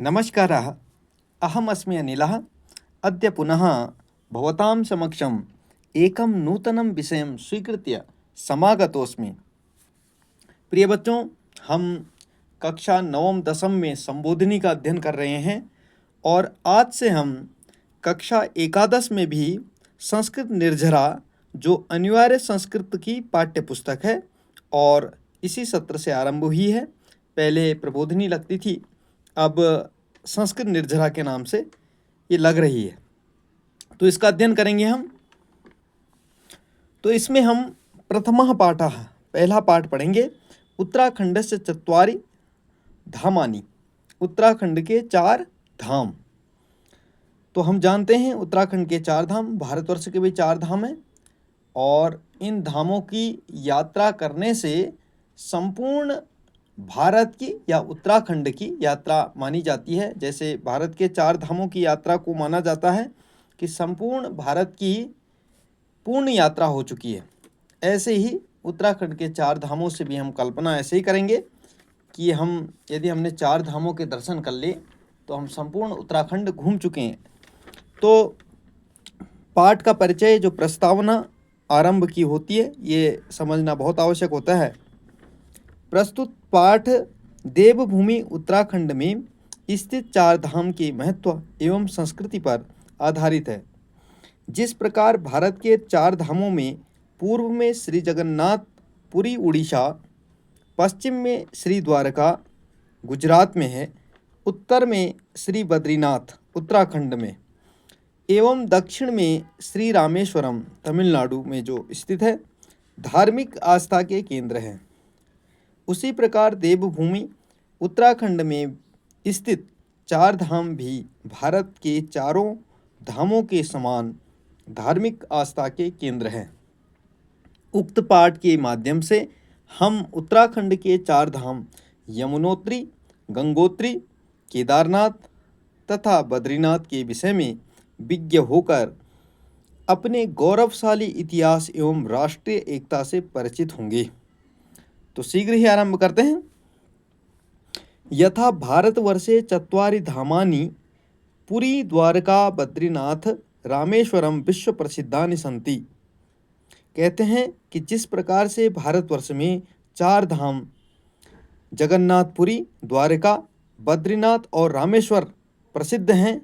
नमस्कारः। अहमस्मि अनिलः। अद्य पुनः भवतां समक्षम् एकं नूतनं विषयं स्वीकृत्य समागतोऽस्मि। प्रिय बच्चों, हम कक्षा नवम दसम में संबोधिनी का अध्ययन कर रहे हैं और आज से हम कक्षा एकादश में भी संस्कृत निर्झरा, जो अनिवार्य संस्कृत की पाठ्य पुस्तक है और इसी सत्र से आरंभ हुई है। पहले प्रबोधिनी लगती थी, अब संस्कृत निर्झरा के नाम से ये लग रही है। तो इसका अध्ययन करेंगे हम। तो इसमें हम प्रथमः पाठः, पहला पाठ पढ़ेंगे। उत्तराखंडस्य चत्वारि धामानि, उत्तराखंड के 4 धाम। तो हम जानते हैं उत्तराखंड के 4 धाम, भारतवर्ष के भी 4 धाम हैं और इन धामों की यात्रा करने से संपूर्ण भारत की या उत्तराखंड की यात्रा मानी जाती है। जैसे भारत के 4 धामों की यात्रा को माना जाता है कि संपूर्ण भारत की पूर्ण यात्रा हो चुकी है, ऐसे ही उत्तराखंड के 4 धामों से भी हम कल्पना ऐसे ही करेंगे कि यदि हमने 4 धामों के दर्शन कर लिए तो हम संपूर्ण उत्तराखंड घूम चुके हैं। तो पाठ का परिचय, जो प्रस्तावना आरंभ की होती है, ये समझना बहुत आवश्यक होता है। प्रस्तुत पाठ देवभूमि उत्तराखंड में स्थित 4 धाम के महत्व एवं संस्कृति पर आधारित है। जिस प्रकार भारत के 4 धामों में पूर्व में श्री जगन्नाथ पुरी उड़ीसा, पश्चिम में श्री द्वारका गुजरात में है, उत्तर में श्री बद्रीनाथ उत्तराखंड में एवं दक्षिण में श्री रामेश्वरम तमिलनाडु में जो स्थित है, धार्मिक आस्था के केंद्र हैं, उसी प्रकार देवभूमि उत्तराखंड में स्थित 4 धाम भी भारत के चारों धामों के समान धार्मिक आस्था के केंद्र हैं। उक्त पाठ के माध्यम से हम उत्तराखंड के 4 धाम यमुनोत्री, गंगोत्री, केदारनाथ तथा बद्रीनाथ के विषय में विज्ञ होकर अपने गौरवशाली इतिहास एवं राष्ट्रीय एकता से परिचित होंगे। तो शीघ्र ही आरंभ करते हैं। यथा भारतवर्षे चत्वारि धामानि पुरी, द्वारका, बद्रीनाथ, रामेश्वरम विश्व प्रसिद्धानि सन्ति। कहते हैं कि जिस प्रकार से भारतवर्ष में 4 धाम जगन्नाथपुरी, द्वारका, बद्रीनाथ और रामेश्वर प्रसिद्ध हैं,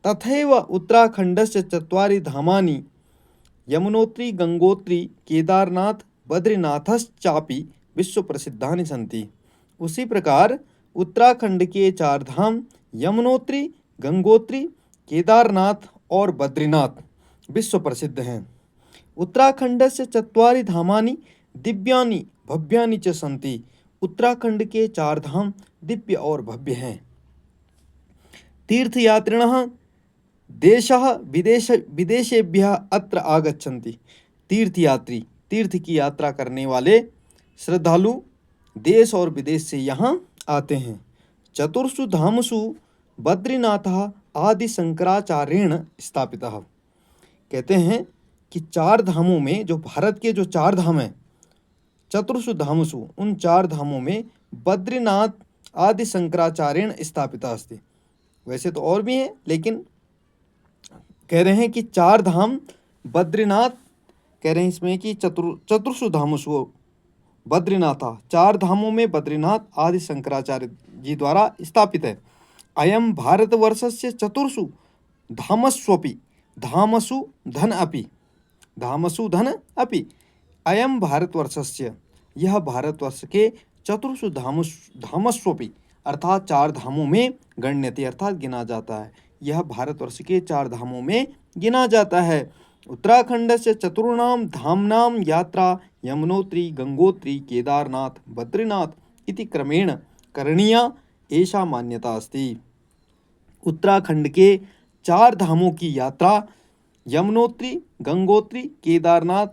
तथैव उत्तराखंडस्य चत्वारि धामानि यमुनोत्री, गंगोत्री, केदारनाथ, बद्रीनाथश्चापि विश्व प्रसिद्धानि सन्ति। उसी प्रकार उत्तराखंड के 4 धाम यमुनोत्री, गंगोत्री, केदारनाथ और बद्रीनाथ विश्व प्रसिद्ध हैं। उत्तराखंडस्य चत्वारि धामानि दिव्यानि भव्यानि च सन्ति। उत्तराखंड के 4 धाम दिव्य और भव्य हैं। तीर्थयात्रिणः देशः विदेशेभ्यः अत्र आगच्छन्ति। तीर्थयात्री, तीर्थ की यात्रा करने वाले श्रद्धालु देश और विदेश से यहाँ आते हैं। चतुर्षु धामसु बद्रीनाथः आदि शंकराचार्येण स्थापितः। कहते हैं कि 4 धामों में, जो भारत के जो 4 धाम हैं, चतुर्षु धामसु, उन 4 धामों में बद्रीनाथ आदि शंकराचार्येण स्थापितः अस्ति। वैसे तो और भी हैं, लेकिन कह रहे हैं कि 4 धाम बद्रीनाथ, कह रहे हैं इसमें कि चतुर्षु धामसु बद्रीनाथ, 4 धामों में बद्रीनाथ आदि शंकराचार्य जी द्वारा स्थापित है। अयम भारतवर्षस्य चतुर्षु धामस्वपि धामसु धन अपि, धामसु धन अपि। अयम भारतवर्षस्य, यह भारतवर्ष के चतुर्षु धामस्वपि अर्थात 4 धामों में गण्यते अर्थात गिना जाता है। यह भारतवर्ष के 4 धामों में गिना जाता है। उत्तराखंडस्य चतुर्णाम धामनाम यात्रा यमुनोत्री, गंगोत्री, केदारनाथ, बद्रीनाथ इति क्रमेण करणीया, ऐसा मान्यता अस्ति। उत्तराखंड के 4 धामों की यात्रा यमुनोत्री, गंगोत्री, केदारनाथ,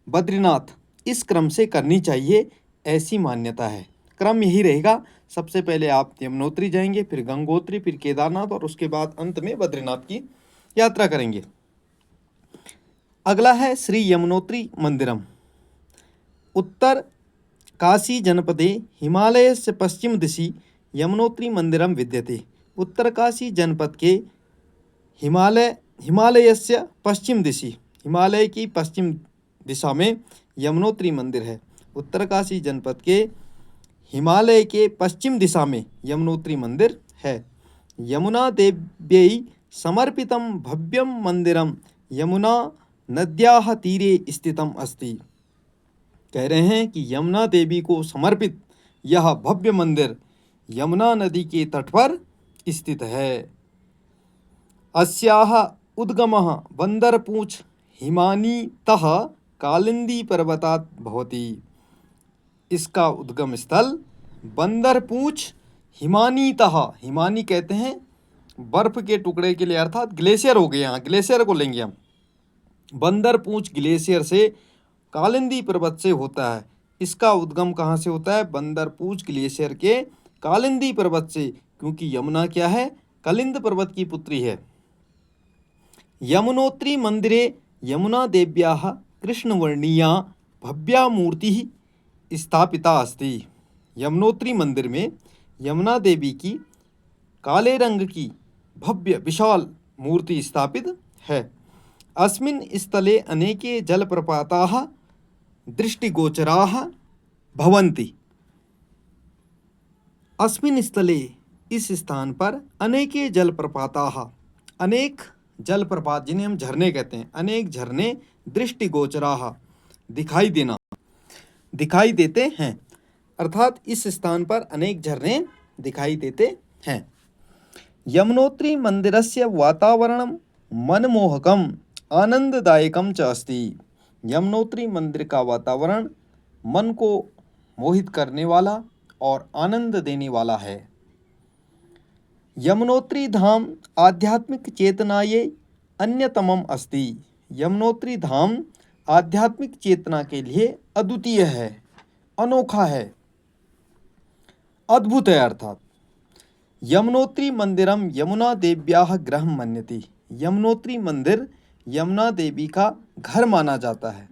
बद्रीनाथ इस क्रम से करनी चाहिए, ऐसी मान्यता है। क्रम यही रहेगा, सबसे पहले आप यमुनोत्री जाएंगे, फिर गंगोत्री, फिर केदारनाथ और उसके बाद अंत में बद्रीनाथ की यात्रा करेंगे। अगला है श्री यमुनोत्री मंदिरम। उत्तर काशी जनपदे हिमालयस्य पश्चिम दिशि यमुनोत्री मंदिरम विद्यते। उत्तरकाशी जनपद के हिमालयस्य पश्चिम दिशि, हिमालय की पश्चिम दिशा में यमुनोत्री मंदिर है। उत्तरकाशी जनपद के हिमालय के पश्चिम दिशा में यमुनोत्री मंदिर है। यमुना देव्यै समर्पितं भव्यं मंदिरं यमुना नद्याः तीरे स्थितम् अस्ति। कह रहे हैं कि यमुना देवी को समर्पित यह भव्य मंदिर यमुना नदी के तट पर स्थित है। अस्याः उद्गमः बंदरपूंछ हिमानीतः कालिंदी पर्वतात् भवति। इसका उद्गम स्थल बंदरपूंछ हिमानीतः, हिमानी कहते हैं बर्फ के टुकड़े के लिए, अर्थात ग्लेशियर हो गए, यहाँ ग्लेशियर को लेंगे हम। बंदरपूंछ ग्लेशियर से कालिंदी पर्वत से होता है। इसका उद्गम कहाँ से होता है? बंदरपूंछ ग्लेशियर के कालिंदी पर्वत से, क्योंकि यमुना क्या है? कलिंद पर्वत की पुत्री है। यमुनोत्री मंदिरे यमुना देव्याः कृष्णवर्णीया भव्या मूर्ति स्थापिता अस्ति। यमुनोत्री मंदिर में यमुना देवी की काले रंग की भव्य विशाल मूर्ति स्थापित है। अस्मिन् स्थले अनेके जलप्रपाताः दृष्टिगोचराः भवन्ति। अस्मिन् स्थले, इस स्थान पर, अनेके जलप्रपाताः, अनेक जलप्रपात जिन्हें हम झरने कहते हैं, अनेक झरने दृष्टिगोचराः दिखाई देते हैं। अर्थात इस स्थान पर अनेक झरने दिखाई देते हैं। यमुनोत्री मंदिरस्य वातावरणं मनमोहकम् आनंददायकं च अस्ति। यमुनोत्री मंदिर का वातावरण मन को मोहित करने वाला और आनंद देने वाला है। यमुनोत्री धाम आध्यात्मिक चेतनायै अन्यतमम् अस्ति। यमुनोत्री धाम आध्यात्मिक चेतना के लिए अद्वितीय है, अनोखा है, अद्भुत है। अर्थात यमुनोत्री मंदिरम यमुना देव्याः गृहं मन्यते। यमुनोत्री मंदिर यमुना देवी का घर माना जाता है।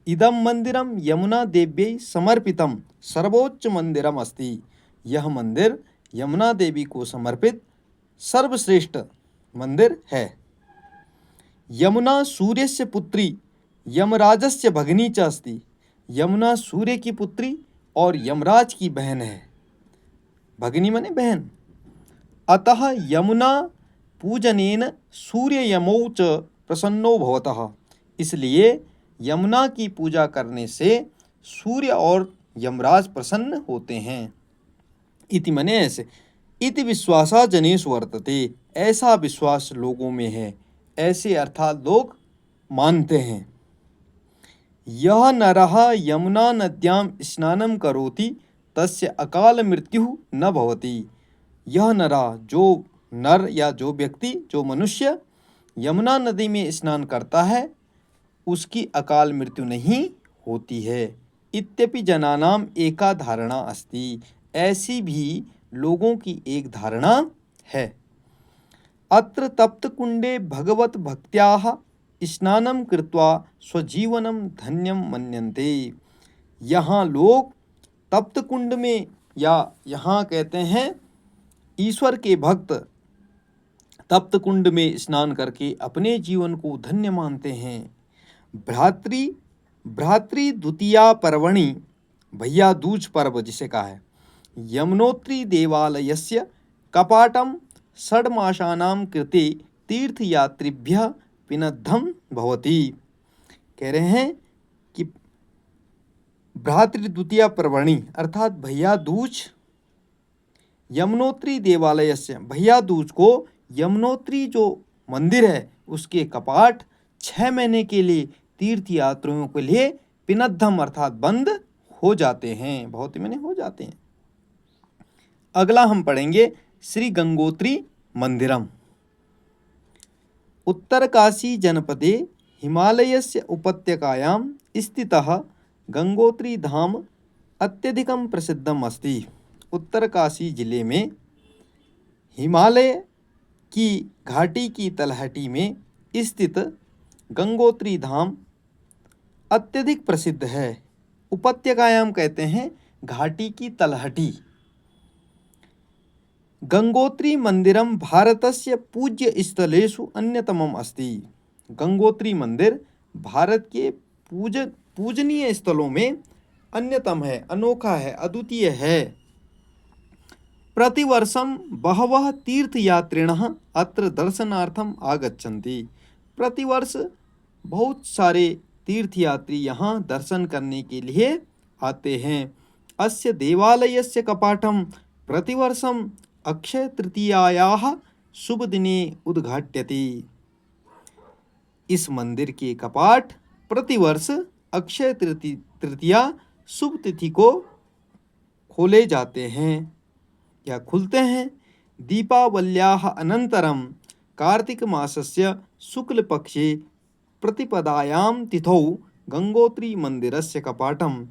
इदम मंदिरम यमुना देव्यै समर्पितम सर्वोच्च मंदिरम अस्ति। यह मंदिर यमुना देवी को समर्पित सर्वश्रेष्ठ मंदिर है। यमुना सूर्यस्य पुत्री यमराजस्य भगिनी च अस्ति। यमुना सूर्य की पुत्री और यमराज की बहन है। भगिनी माने बहन। अतः यमुना पूजनेन सूर्ययमौ च प्रसन्नो भवतः। इसलिए यमुना की पूजा करने से सूर्य और यमराज प्रसन्न होते हैं। इति मने ऐसे, इति विश्वासा जनेषु वर्तते। ऐसा विश्वास लोगों में है, ऐसे अर्थात लोग मानते हैं। यह नरः यमुना नद्यां स्नानं करोति तस्य अकाल मृत्युः न भवति। यह नरा, जो नर या जो व्यक्ति, जो मनुष्य यमुना नदी में स्नान करता है, उसकी अकाल मृत्यु नहीं होती है। इत्यपि जनानाम एका धारणा अस्ति। ऐसी भी लोगों की एक धारणा है। अत्र तप्तकुंडे भगवत भक्त्याः स्नानं कृत्वा स्वजीवनं धन्यं मन्यन्ते। यहाँ लोग तप्तकुंड में, या यहाँ कहते हैं ईश्वर के भक्त तप्तकुंड में स्नान करके अपने जीवन को धन्य मानते हैं। भ्रातृ द्वितीया पर्वणि, भैया दूज पर्व जिसे कहा है, यमुनोत्री देवालयस्य कपाटं षड्मासानां कृते तीर्थयात्रिभ्यः पिनद्धं भवति। कह रहे हैं कि भ्रातृ द्वितीया पर्वणि अर्थात भैया दूज यमुनोत्री देवालयस्य, भैया दूज को यमुनोत्री जो मंदिर है उसके कपाट 6 महीने के लिए तीर्थयात्रियों के लिए पिनद्धम अर्थात बंद हो जाते हैं, बहुत मैंने हो जाते हैं। अगला हम पढ़ेंगे श्री गंगोत्री मंदिरम। उत्तरकाशी जनपदे हिमालयस्य उपत्यकायां स्थितः गंगोत्री धाम अत्यधिकं प्रसिद्धम् अस्ति। उत्तरकाशी जिले में हिमालय की घाटी की तलहटी में स्थित गंगोत्री धाम अत्यधिक प्रसिद्ध है। उपत्यकायाम कहते हैं घाटी की तलहटी। गंगोत्री मंदिरम भारतस्य पूज्य स्थलेषु अन्यतमम अस्ति। गंगोत्री मंदिर भारत के पूजनीय स्थलों में अन्यतम है, अनोखा है, अद्वितीय है। प्रतिवर्षम बहवः तीर्थयात्रिणः अत्र दर्शनार्थम आगच्छन्ति। प्रतिवर्ष बहुत सारे तीर्थयात्री यहाँ दर्शन करने के लिए आते हैं। अस्य देवालयस्य कपाटं प्रतिवर्षम अक्षय तृतीयायाः शुभ दिने उद्घाट्यते। इस मंदिर के कपाट प्रतिवर्ष अक्षय तृतीया शुभ तिथि को खोले जाते हैं या खुलते हैं। दीपावल्याः अनन्तरं कार्तिक मासस्य शुक्लपक्षे प्रतिपदायां तिथौ गंगोत्री मंदिरस्य कपाटं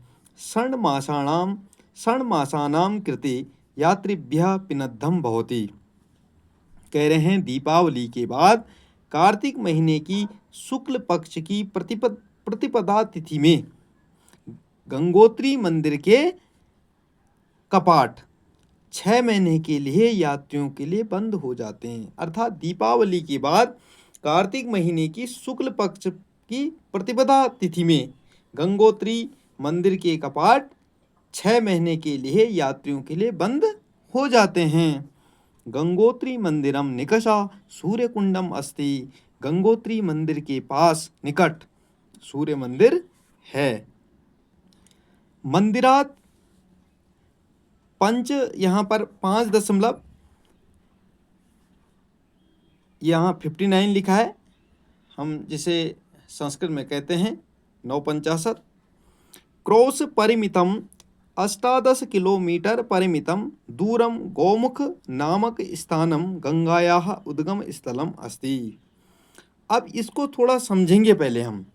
षण्मासानां कृते यात्रिभ्यः पिनद्धं भवति। कह रहे हैं दीपावली के बाद कार्तिक महीने की शुक्ल पक्ष की प्रतिपदा तिथि में गंगोत्री मंदिर के कपाट 6 महीने के लिए यात्रियों के लिए बंद हो जाते हैं। अर्थात दीपावली के बाद कार्तिक महीने की शुक्ल पक्ष की प्रतिपदा तिथि में गंगोत्री मंदिर के कपाट 6 महीने के लिए यात्रियों के लिए बंद हो जाते हैं। गंगोत्री मंदिरम निकषा सूर्यकुंडम अस्ति। गंगोत्री मंदिर के पास निकट सूर्य मंदिर है। मंदिरात पंच, यहाँ पर 5 यहाँ 59 लिखा है, हम जिसे संस्कृत में कहते हैं 950। क्रॉस परिमितम 18 किलोमीटर परिमितम दूरम गौमुख नामक स्थानम गंगायाः उद्गम स्थलम अस्ति। अब इसको थोड़ा समझेंगे पहले हम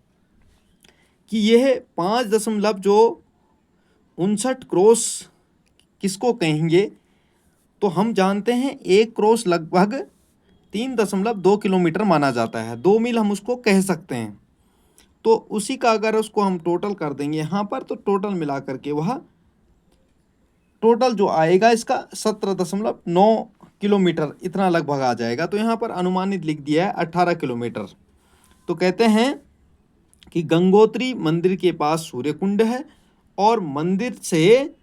कि यह 5.59 क्रॉस किसको कहेंगे। तो हम जानते हैं एक क्रॉस लगभग 3.2 किलोमीटर माना जाता है, 2 मील हम उसको कह सकते हैं। तो उसी का अगर उसको हम टोटल कर देंगे यहाँ पर, तो टोटल मिला करके वह टोटल जो आएगा इसका 17.9 किलोमीटर इतना लगभग आ जाएगा। तो यहाँ पर अनुमानित लिख दिया है 18 किलोमीटर। तो कहते हैं कि गंगोत्री मंदिर के पास सूर्यकुंड है और मंदिर से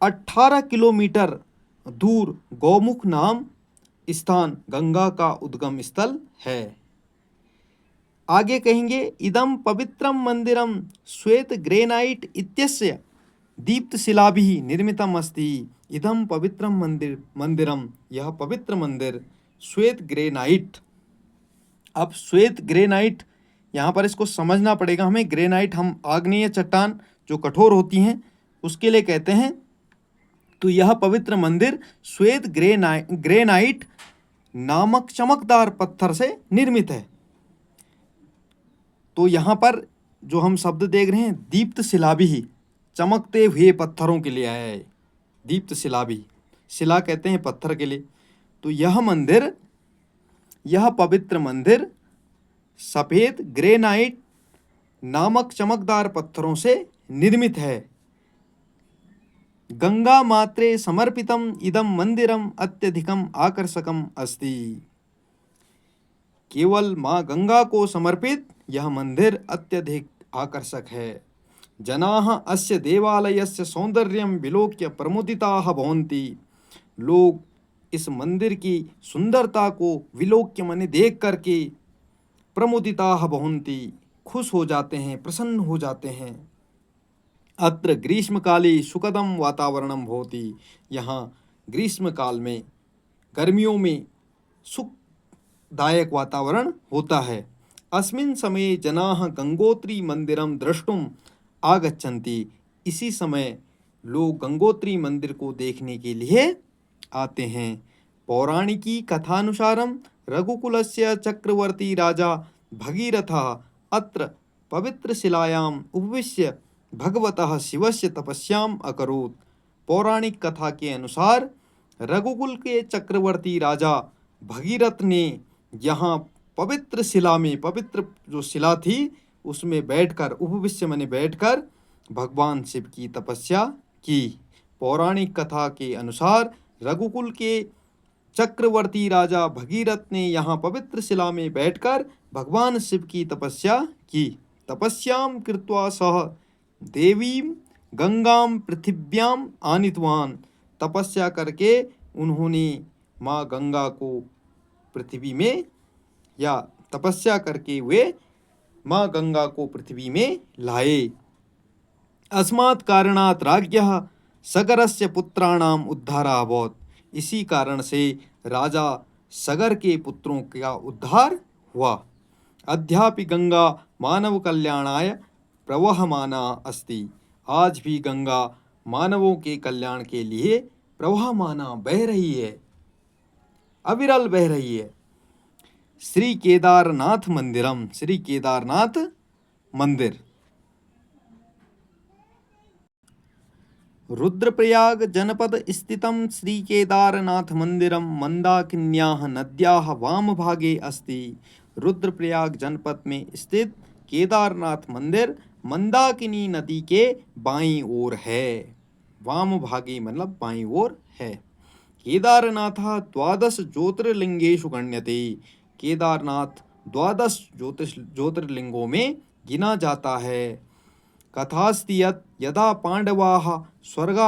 18 किलोमीटर दूर गौमुख नाम स्थान गंगा का उद्गम स्थल है। आगे कहेंगे इदम पवित्रम मंदिरम श्वेत ग्रेनाइट इत्यस्य दीप्त शिलाभिः निर्मितम अस्ति। इदम पवित्रम मंदिरम, यह पवित्र मंदिर श्वेत ग्रेनाइट। अब श्वेत ग्रेनाइट यहाँ पर इसको समझना पड़ेगा हमें। ग्रेनाइट हम आग्नेय चट्टान जो कठोर होती हैं उसके लिए कहते हैं। तो यह पवित्र मंदिर श्वेत ग्रेनाइट नामक चमकदार पत्थर से निर्मित है। तो यहाँ पर जो हम शब्द देख रहे हैं दीप्त शिलाभिः, चमकते हुए पत्थरों के लिए है। दीप्त शिलाभिः, शिला कहते हैं पत्थर के लिए। तो यह पवित्र मंदिर सफ़ेद ग्रेनाइट नामक चमकदार पत्थरों से निर्मित है। गंगा मात्रे समर्पितम इदम मंदिरम अत्यधिकम आकर्षकम अस्ति। केवल माँ गंगा को समर्पित यह मंदिर अत्यधिक आकर्षक है। जनाः अस्य देवालयस्य सौंदर्यं विलोक्य प्रमुदिताः भवन्ति। लोग इस मंदिर की सुंदरता को विलोक्य माने देख करके प्रमुदिताः भवन्ति, खुश हो जाते हैं, प्रसन्न हो जाते हैं। अत्र ग्रीष्मकाले सुखदं वातावरणं भवति। यहाँ ग्रीष्मकाल में, गर्मियों में सुखदायक वातावरण होता है। अस्मिन् समये जनाः गंगोत्री मंदिरं द्रष्टुम् आगच्छन्ति। इसी समय लोग गंगोत्री मंदिर को देखने के लिए आते हैं। पौराणिकी कथानुसारं रघुकुलस्य चक्रवर्ती राजा भगीरथः अत्र पवित्र शिलायाम् उपविश्य भगवतः शिवस्य तपस्याम् अकरोत्। पौराणिक कथा के अनुसार रघुकुल के चक्रवर्ती राजा भगीरथ ने यहाँ पवित्र शिला में, पवित्र जो शिला थी उसमें बैठकर, उपविश्य माने बैठकर भगवान शिव की तपस्या की। पौराणिक कथा के अनुसार रघुकुल के चक्रवर्ती राजा भगीरथ ने यहाँ पवित्र शिला में बैठकर भगवान शिव की तपस्या की। तपस्याम कृत्वा सह देवीं गंगाम पृथिव्याम आनीतवान। तपस्या करके उन्होंने माँ गंगा को पृथ्वी में, या तपस्या करके वे माँ गंगा को पृथ्वी में लाए। अस्मात् कारणात् राज्ञः सगरस्य पुत्राणाम उद्धारा अभवत्। इसी कारण से राजा सगर के पुत्रों का उद्धार हुआ। अद्यापि गंगा मानव कल्याणाय प्रवहमाना अस्ति। आज भी गंगा मानवों के कल्याण के लिए प्रवहमाना बह रही है, अविरल बह रही है। श्री केदारनाथ मंदिरम, श्री केदारनाथ मंदिर। रुद्रप्रयाग जनपद स्थितं श्री केदारनाथ मंदिरम मंदाकिन्याः नद्याः वामभागे अस्ति। रुद्रप्रयाग जनपद में स्थित केदारनाथ मंदिर मंदाकिनी नदी के बाईं ओर है। वामभागे मतलब बाईं ओर है। केदारनाथः द्वादश ज्योतिर्लिंगेषु गण्यते। केदारनाथ द्वादश ज्योतिर्लिंगों में गिना जाता है। कथास्ति यत् यदा पांडवाः स्वर्ग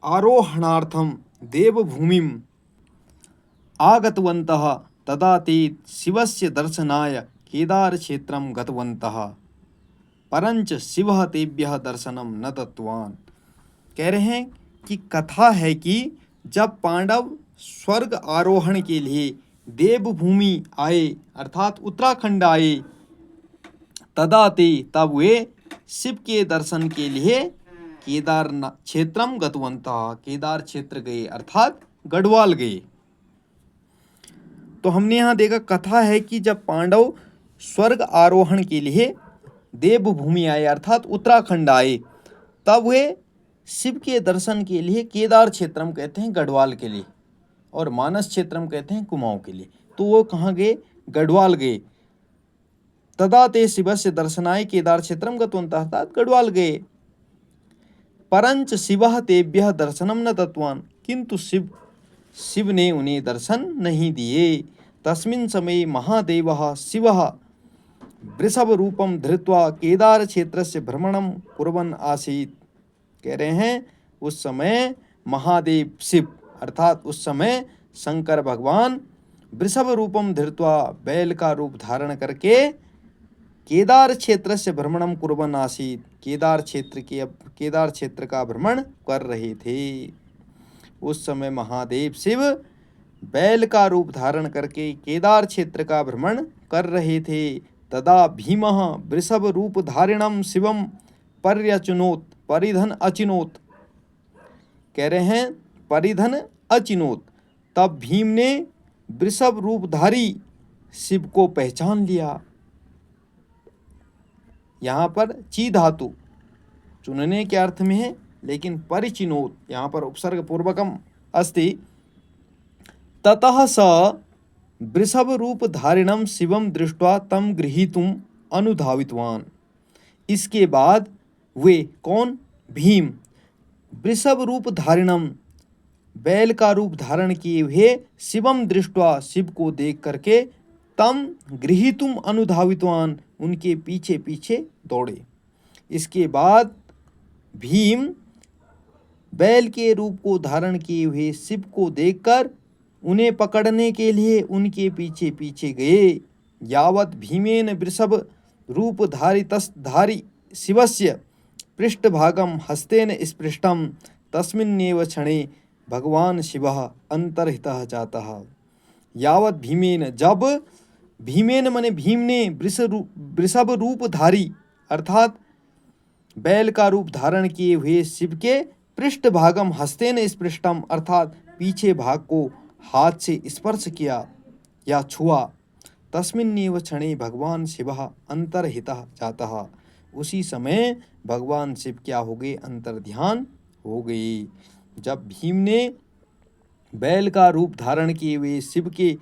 आरोहणार्थं देवभूमिम् आगतवन्तः तदा ते शिवस्य दर्शनाय केदारक्षेत्रं गतवन्तः, परंच शिवः तेभ्यः दर्शनं न दत्तवान्। कह रहे हैं कि कथा है कि जब पांडव स्वर्ग आरोहण के लिए देवभूमि आए अर्थात उत्तराखंड आए, तदा ते तब वे शिव के दर्शन के लिए केदारनाथ क्षेत्रम गतवंतः, केदार क्षेत्र गए अर्थात गढ़वाल गए। तो हमने यहाँ देखा कथा है कि जब पांडव स्वर्ग आरोहण के लिए देवभूमि आए अर्थात उत्तराखंड आए, तब वे शिव के दर्शन के लिए केदार क्षेत्रम कहते हैं गढ़वाल के लिए, और मानस क्षेत्रम कहते हैं कुमाऊं के लिए। तो वो कहाँ गए? गढ़वाल गए। तदा ते शिवस्य दर्शनाय केदार क्षेत्रम गतवन्तः, अर्थात गढ़वाल गए। परंच शिवः तेभ्यः दर्शनम न दत्तवान्, किंतु शिव ने उन्हें दर्शन नहीं दिए। तस्मिन् समये महादेवः शिवः वृषभ रूपम धृत्वा केदार क्षेत्रस्य भ्रमणं कुर्वन् आसीत्। कह रहे हैं उस समय महादेव शिव अर्थात उस समय शंकर भगवान वृषभ रूपम धृत्वा बैल का रूप धारण करके केदार क्षेत्र से भ्रमणम कुर्वन् आसीत्, केदार क्षेत्र का भ्रमण कर रहे थे। उस समय महादेव शिव बैल का रूप धारण करके केदार क्षेत्र का भ्रमण कर रहे थे। तदा भीमः वृषभ रूप धारिणम शिवम पर्यचुनोत परिधन अचिनोत। कह रहे हैं परिधन अचिनोत। तब भीम ने वृषभ रूपधारी शिव को पहचान लिया। यहाँ पर ची धातु चुनने के अर्थ में है, लेकिन परिचिनोत यहाँ पर उपसर्ग पूर्वकम अस्ति। ततः स वृषभ रूप धारिणम शिवम दृष्ट्वा तम गृहीतुम अनुधावितवान। इसके बाद वे कौन? भीम वृषभ रूप धारिणम बैल का रूप धारण किए हुए शिवम दृष्ट्वा शिव को देख करके तम गृहीतुम अनुधावितवान उनके पीछे पीछे दौड़े। इसके बाद भीम बैल के रूप को धारण किए हुए शिव को देखकर उन्हें पकड़ने के लिए उनके पीछे पीछे गए। यावत् भीमेन वृषभ रूपधारी शिवस्य पृष्ठभागम हस्तेन स्पृष्टम तस्मिन्नेव क्षणे भगवान शिवः अंतर्हितः जातः। यावत् भीमेन, जब भीमेन माने भीम ने वृषभ रूपधारी अर्थात बैल का रूप धारण किए हुए शिव के पृष्ठभागम हस्तेन स्पृष्टम अर्थात पीछे भाग को हाथ से स्पर्श किया या छुआ, तस्मिन्नेव क्षणे भगवान शिवः अंतर्हितः जातः। उसी समय भगवान शिव क्या हो गए? अंतर्ध्यान हो गए। जब भीम ने बैल का रूप धारण किए हुए शिव के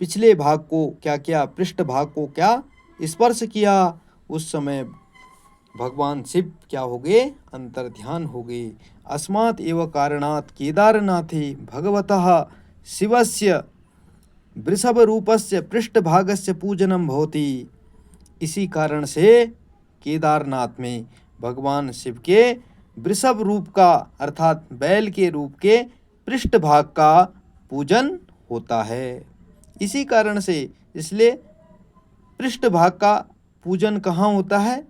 पिछले भाग को क्या किया? पृष्ठ भाग को क्या स्पर्श किया? उस समय भगवान शिव क्या हो गए, अंतर्ध्यान हो गए। अस्मात् एव कारणात् केदारनाथे भगवतः शिवस्य वृषभ रूपस्य पृष्ठभागस्य पूजनम भवति। इसी कारण से केदारनाथ में भगवान शिव के वृषभ रूप का अर्थात बैल के रूप के पृष्ठभाग का पूजन होता है। इसी कारण से इसलिए पृष्ठभाग का पूजन कहाँ होता है,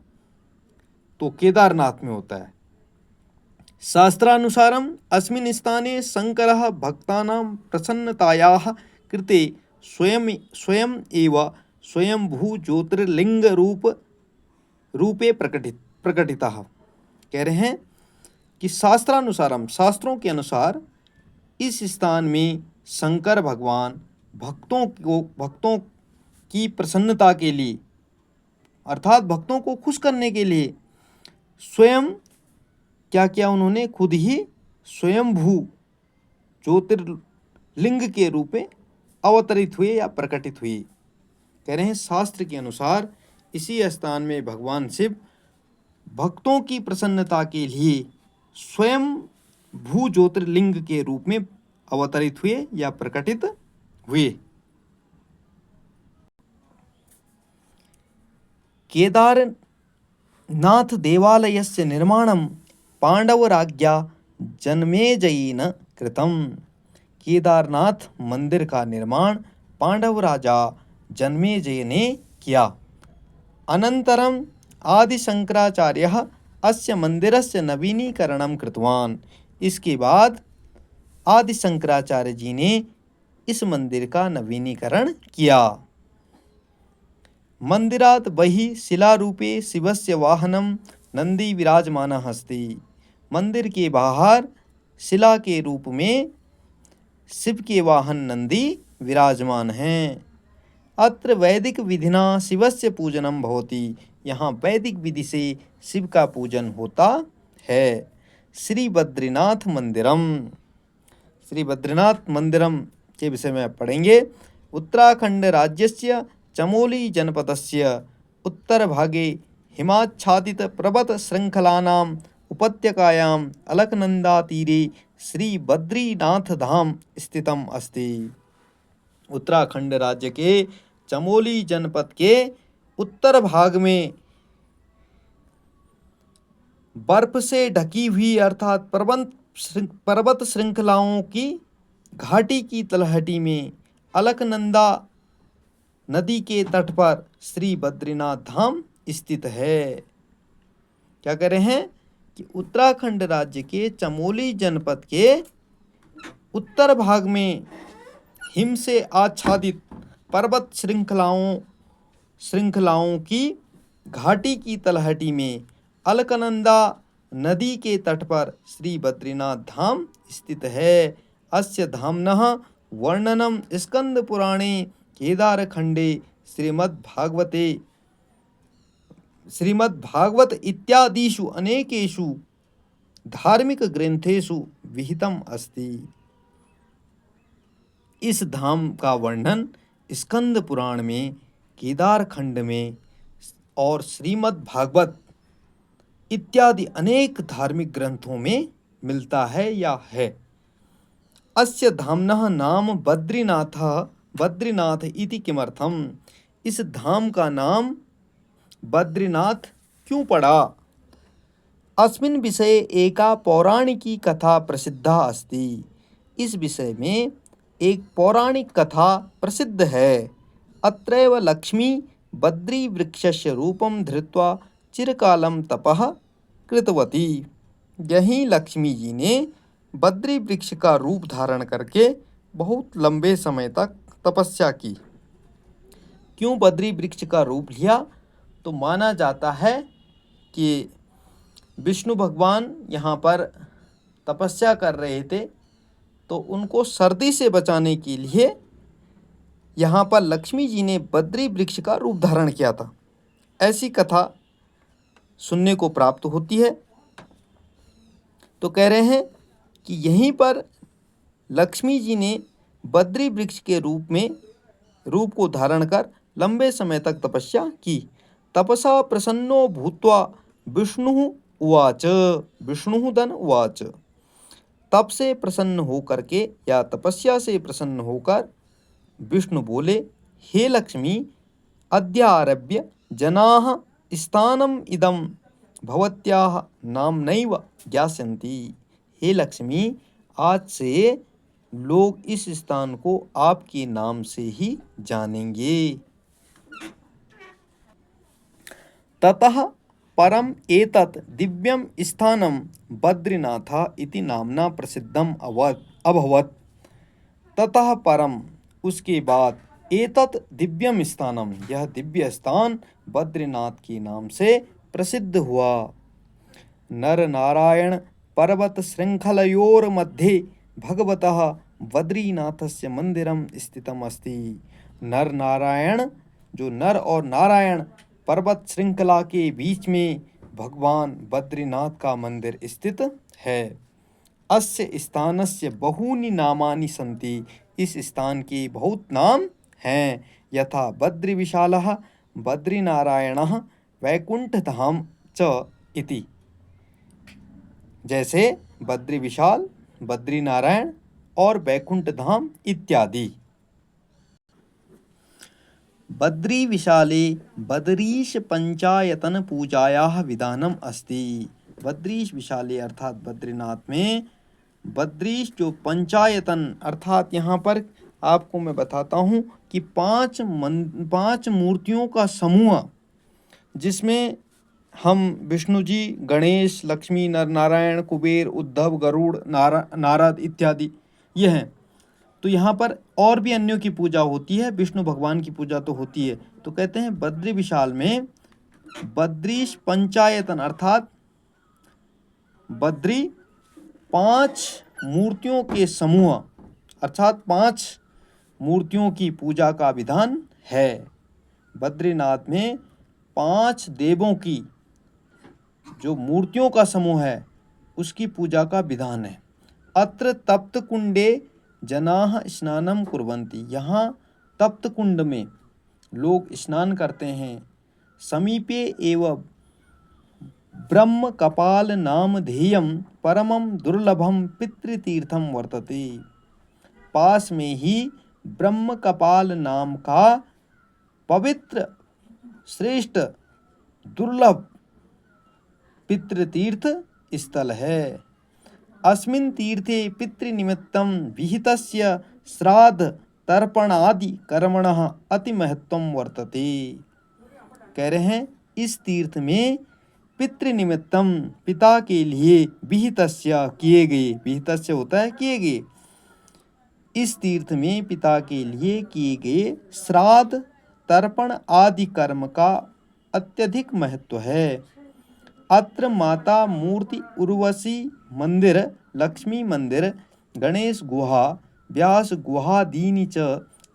तो केदारनाथ में होता है। शास्त्रानुसारम अस्मिन् स्थाने शंकरः भक्तानां प्रसन्नतायाः कृते स्वयं एव स्वयंभू ज्योतिर्लिंग रूपे प्रकटितः। कह रहे हैं कि शास्त्रानुसारम, शास्त्रों के अनुसार इस स्थान में शंकर भगवान भक्तों की प्रसन्नता के लिए अर्थात भक्तों को खुश करने के लिए स्वयं क्या किया, उन्होंने खुद ही स्वयंभू ज्योतिर्लिंग के रूप में अवतरित हुए या प्रकटित हुए। कह रहे हैं शास्त्र के अनुसार इसी स्थान में भगवान शिव भक्तों की प्रसन्नता के लिए स्वयं भू ज्योतिर्लिंग के रूप में अवतरित हुए या प्रकटित हुए। केदारनाथ देवालयस्य निर्माणं पांडवराज्ञा जन्मेजयेन कृतम। केदारनाथ मंदिर का निर्माण पांडव राजा जन्मेजय ने किया। अनंतरम आदिशंकराचार्यः अस्य मंदिरस्य नवीनीकरणं कृतवान्। इसके बाद आदि शंकराचार्य जी ने इस मंदिर का नवीनीकरण किया। मंदिरात् बहिः शिलारूपे शिवस्य वाहनं नंदी विराजमानः अस्ति। मंदिर के बाहर शिला के रूप में शिव के वाहन नंदी विराजमान हैं। अत्र वैदिक विधिना शिवस्य पूजनम भवति। यहाँ वैदिक विधि से शिव का पूजन होता है। श्री बद्रीनाथ मंदिरम, श्री बद्रीनाथ मंदिरम के विषय में पढ़ेंगे। उत्तराखंड राज्यस्य चमोली जनपदस्य उत्तरभागे हिमाच्छादित पर्वत श्रृंखलानां उपत्यकायां अलकनंदा तीरे श्री बद्रीनाथ धाम स्थितम अस्ति। उत्तराखंड राज्य के चमोली जनपद के उत्तर भाग में बर्फ से ढकी हुई अर्थात पर्वत श्रृंखलाओं की घाटी की तलहटी में अलकनंदा नदी के तट पर श्री बद्रीनाथ धाम स्थित है। क्या कह रहे हैं कि उत्तराखंड राज्य के चमोली जनपद के उत्तर भाग में हिम से आच्छादित पर्वत श्रृंखलाओं की घाटी की तलहटी में अलकनंदा नदी के तट पर श्री बद्रीनाथ धाम स्थित है। अस्य धाम्नः वर्णनम स्कंद पुराणे केदारखंडे श्रीमद्भागवत इत्यादिषु अनेकेषु धार्मिक ग्रंथेषु विहितम अस्ति। इस धाम का वर्णन स्कंद पुराण में, केदारखंड में और श्रीमद् भागवत इत्यादि अनेक धार्मिक ग्रंथों में मिलता है या है। अस्य धाम्नः नाम बद्रीनाथ इति किमर्थम। इस धाम का नाम बद्रीनाथ क्यों पड़ा। अस्मिन् विषये एका पौराणिकी कथा प्रसिद्धा अस्ति। इस विषय में एक पौराणिक कथा प्रसिद्ध है। अत्रैव लक्ष्मी बद्री वृक्षस्य रूपं धृत्वा चिरकालं तपः कृतवती। यहीं लक्ष्मी जी ने बद्री वृक्ष का रूप धारण करके बहुत लंबे समय तक तपस्या की। क्यों बद्री वृक्ष का रूप लिया, तो माना जाता है कि विष्णु भगवान यहाँ पर तपस्या कर रहे थे, तो उनको सर्दी से बचाने के लिए यहाँ पर लक्ष्मी जी ने बद्री वृक्ष का रूप धारण किया था। ऐसी कथा सुनने को प्राप्त होती है। तो कह रहे हैं कि यहीं पर लक्ष्मी जी ने बद्री वृक्ष के रूप को धारण कर लंबे समय तक तपस्या की। तपसा प्रसन्नो भूत्वा विष्णुः उवाच, विष्णुः धन उवाच, तप से प्रसन्न होकर के या तपस्या से प्रसन्न होकर विष्णु बोले, हे लक्ष्मी, अद्य आरभ्य जनाः स्थानम इदं भवत्याः नाम्नैव ज्ञास्यन्ति। हे लक्ष्मी, आज से लोग इस स्थान को आपके नाम से ही जानेंगे। ततः परम एतत् दिव्यम स्थानम बद्रीनाथ इति नामना प्रसिद्धम अभवत्। ततः परम, उसके बाद, एतत् दिव्यम स्थानम, यह दिव्य स्थान बद्रीनाथ के नाम से प्रसिद्ध हुआ। नर नारायण पर्वत श्रृंखलयोर मध्ये भगवतः बद्रीनाथस्य मंदिरम स्थितम अस्ति। नर नारायण, जो नर और नारायण पर्वत श्रृंखला के बीच में भगवान बद्रीनाथ का मंदिर स्थित है। अस्य स्थानस्य बहूनि नामानि सन्ति, इस स्थान के बहुत नाम हैं। यथा बद्रीविशालः, बद्रीनारायणः, वैकुंठधाम च इति। जैसे बद्री विशाल, बद्री नारायण और वैकुंठ धाम इत्यादि। बद्री विशाले बद्रीश पंचायतन पूजायाः विधानम अस्ति। बद्रीश विशाले अर्थात बद्रीनाथ में बद्रीश जो पंचायतन अर्थात यहाँ पर आपको मैं बताता हूँ कि पांच मूर्तियों का समूह, जिसमें हम विष्णु जी, गणेश, लक्ष्मी, नर नारायण, कुबेर, उद्धव, गरुड़, नारद इत्यादि ये हैं। तो यहाँ पर और भी अन्यों की पूजा होती है, विष्णु भगवान की पूजा तो होती है। तो कहते हैं बद्री विशाल में बद्रीश पंचायतन अर्थात बद्री 5 मूर्तियों के समूह अर्थात 5 मूर्तियों की पूजा का विधान है। बद्रीनाथ में 5 देवों की जो मूर्तियों का समूह है उसकी पूजा का विधान है। अत्र तप्त कुंडे जनाः स्नानम कुर्वन्ति, यहाँ तप्त कुंड में लोग स्नान करते हैं। समीपे एव ब्रह्म कपाल नामधेयम परमं दुर्लभम पितृतीर्थम वर्तते। पास में ही ब्रह्म कपाल नाम का पवित्र, श्रेष्ठ, दुर्लभ पितृतीर्थ स्थल है। अस्मिन् तीर्थे पितृनिमित्तं विहितस्य श्राद्ध तर्पण आदि कर्मणः अति महत्वं वर्तते। कह रहे हैं इस तीर्थ में पितृनिमित्तम, पिता के लिए, विहितस्य किए गए, विहितस्य होता है किए गए, इस तीर्थ में पिता के लिए किए गए श्राद्ध तर्पण आदि कर्म का अत्यधिक महत्व है। अत्र माता मूर्ति उर्वशी मंदिर, लक्ष्मी मंदिर, गणेश गुहा, व्यास गुहादीनि च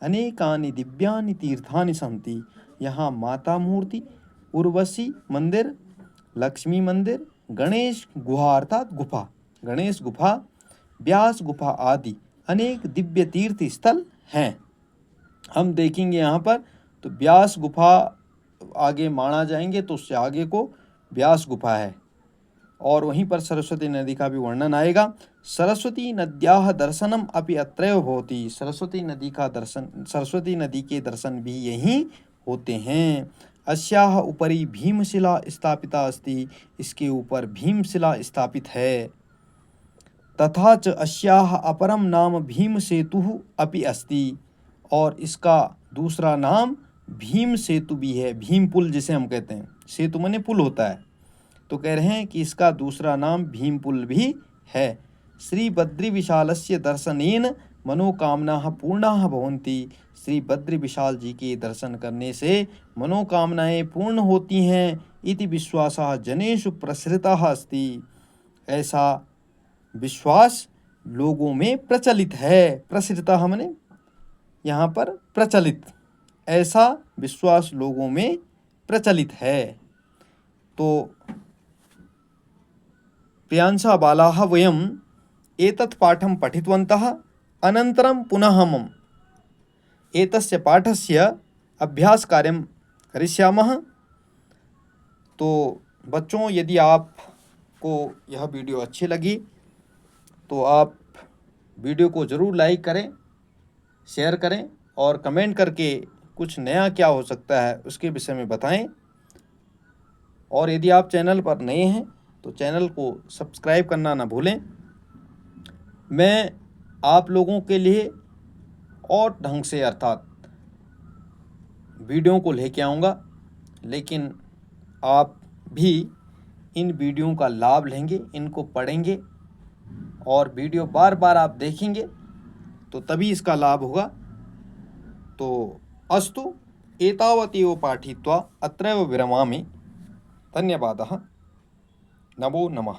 अनेकानि दिव्यानि तीर्थानि सन्ति। यहाँ माता मूर्ति, उर्वशी मंदिर, लक्ष्मी मंदिर, गणेश गुहा अर्थात गुफा, गणेश गुफा, व्यास गुफा आदि अनेक दिव्य तीर्थ स्थल हैं। हम देखेंगे यहाँ पर तो व्यास गुफा आगे माणा जाएंगे तो उससे आगे को व्यास गुफा है, और वहीं पर सरस्वती नदी का भी वर्णन आएगा। सरस्वती नद्याः दर्शनम अपि अत्रैव भवति। सरस्वती नदी का दर्शन, सरस्वती नदी के दर्शन भी यहीं होते हैं। अस्याः उपरि भीमशिला स्थापिता अस्ति, इसके ऊपर भीमशिला स्थापित है। तथा च अस्याः अपरम नाम भीम सेतुः अपि अस्ति, और इसका दूसरा नाम भीम सेतु भी है। भीम पुल जिसे हम कहते हैं, सेतु माने पुल होता है, तो कह रहे हैं कि इसका दूसरा नाम भीम पुल भी है। श्री बद्री विशालस्य दर्शनेन मनोकामनाः पूर्णाः भवन्ति। श्री बद्री विशाल जी के दर्शन करने से मनोकामनाएं पूर्ण होती हैं। इति विश्वासः जनेषु प्रसृतः अस्ति, ऐसा विश्वास लोगों में प्रचलित है। प्रसृतः माने यहाँ पर प्रचलित, ऐसा विश्वास लोगों में प्रचलित है। तो प्रियांशा बालाः वयम् एतत् पाठं पठितवन्तः। अनन्तरं पुनः हम एतस्य पाठस्य अभ्यासकार्यं करिष्यामः। तो बच्चों, यदि आपको यह वीडियो अच्छी लगी तो आप वीडियो को ज़रूर लाइक करें, शेयर करें और कमेंट करके कुछ नया क्या हो सकता है उसके विषय में बताएं। और यदि आप चैनल पर नए हैं तो चैनल को सब्सक्राइब करना ना भूलें। मैं आप लोगों के लिए और ढंग से अर्थात वीडियो को लेके आऊँगा, लेकिन आप भी इन वीडियो का लाभ लेंगे, इनको पढ़ेंगे और वीडियो बार बार आप देखेंगे तो तभी इसका लाभ होगा। तो अस्तु, एतावदेव पाठित्वा अत्रैव विरमामि। धन्यवादः। नमो नमः।